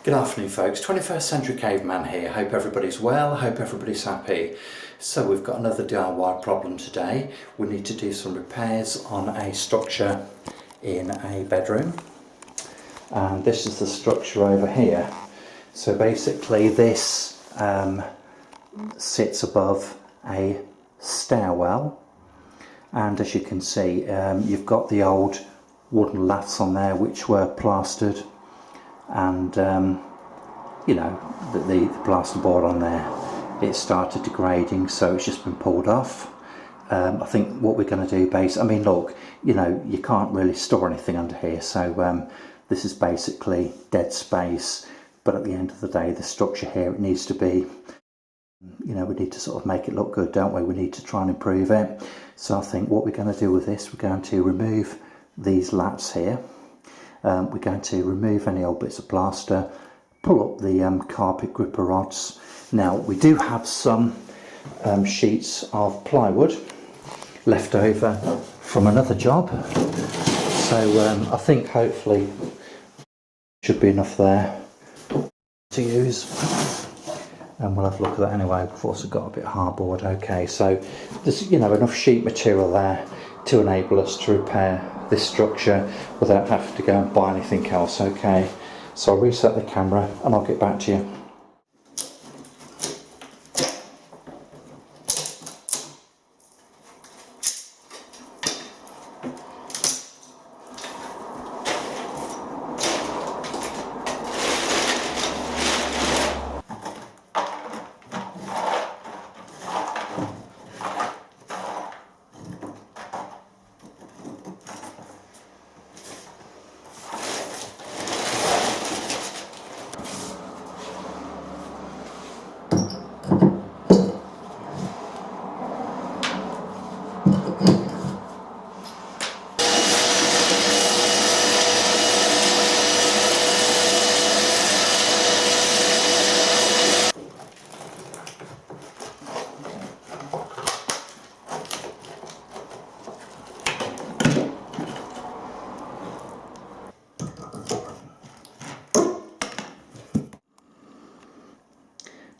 Good afternoon folks, 21st Century Caveman here. Hope everybody's well, hope everybody's happy. So we've got another DIY problem today. We need to do some repairs on a structure in a bedroom. And this is the structure over here. So basically this sits above a stairwell, and as you can see you've got the old wooden laths on there which were plastered, and you know, the plaster board on there, it started degrading, so it's just been pulled off. I think what we're going to do I mean look, you know, you can't really store anything under here, so this is basically dead space, but at the end of the day the structure here, it needs to be, you know, we need to sort of make it look good, don't we? We need to try and improve it. So I think what we're going to do with this, we're going to remove these lats here. We're going to remove any old bits of plaster, pull up the carpet gripper rods. Now we do have some sheets of plywood left over from another job, so I think hopefully should be enough there to use, and we'll have a look at that anyway. We've also got a bit of hardboard. Okay, so there's, you know, enough sheet material there to enable us to repair this structure without having to go and buy anything else. Okay, so I'll reset the camera and I'll get back to you.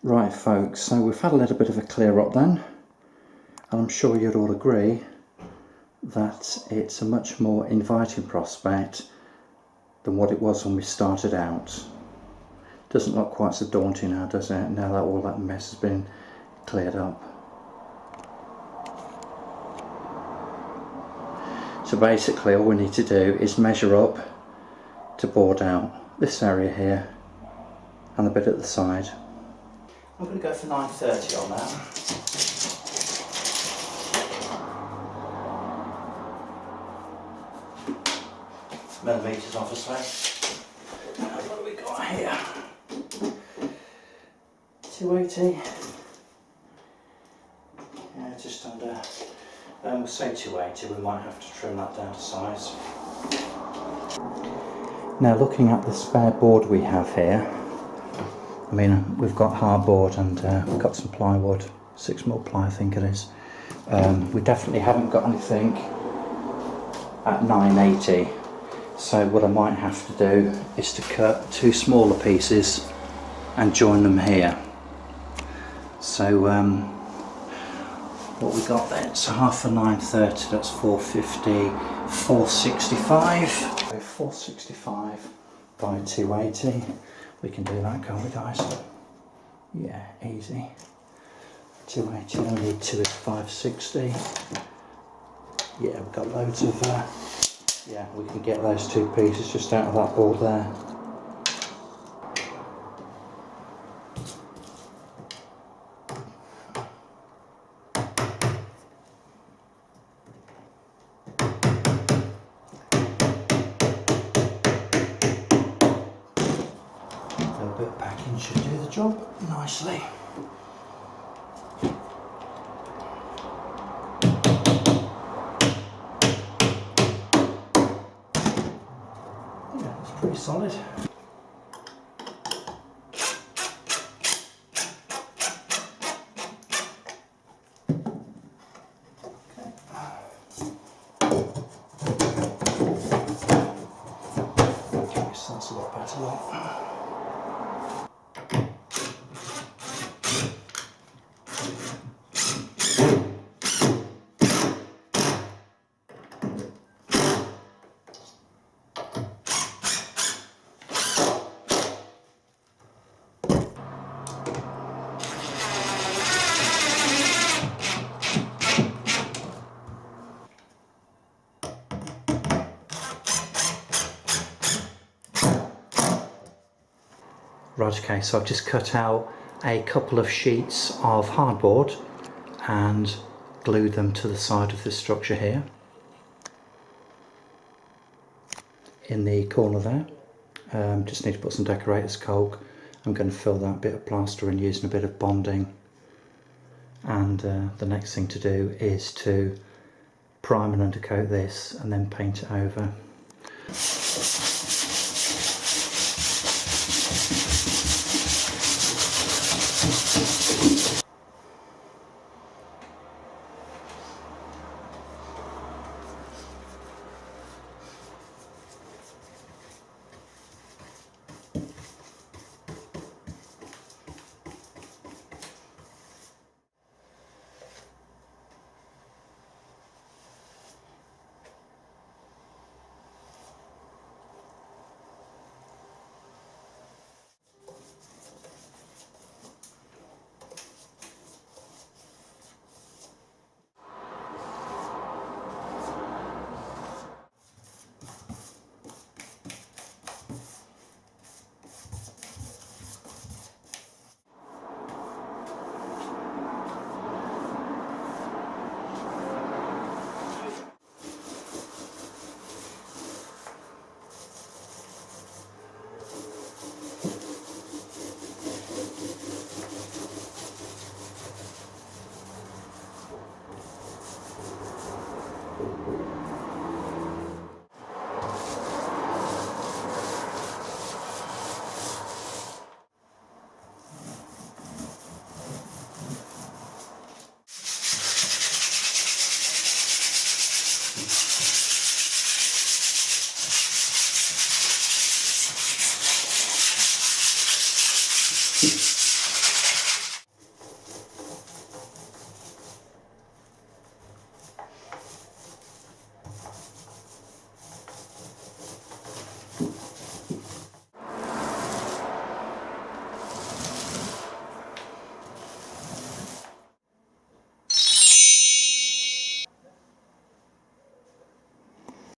Right folks, so we've had a little bit of a clear up then, and I'm sure you'd all agree that it's a much more inviting prospect than what it was when we started out. Doesn't look quite so daunting now, does it, now that all that mess has been cleared up. So basically all we need to do is measure up to board out this area here and the bit at the side. I'm going to go for 930 on that. Millimetres obviously. Now what have we got here? 280. Yeah, just under. We'll say 280, we might have to trim that down to size. Now looking at the spare board we have here, I mean, we've got hardboard and we've got some plywood, 6mm ply I think it is. We definitely haven't got anything at 980, so what I might have to do is to cut two smaller pieces and join them here. So what we got then, so half for 930, that's 450, 465. So 465 by 280. We can do that, can't we guys? Yeah, easy. 280, we need 2 is 560. Yeah, we've got loads of, yeah, we can get those two pieces just out of that board there. A bit of packing should do the job nicely. Yeah, it's pretty solid. That's a lot better. Right, okay, so I've just cut out a couple of sheets of hardboard and glued them to the side of the structure here. In the corner there, just need to put some decorator's caulk. I'm going to fill that bit of plaster and using a bit of bonding. And the next thing to do is to prime and undercoat this and then paint it over.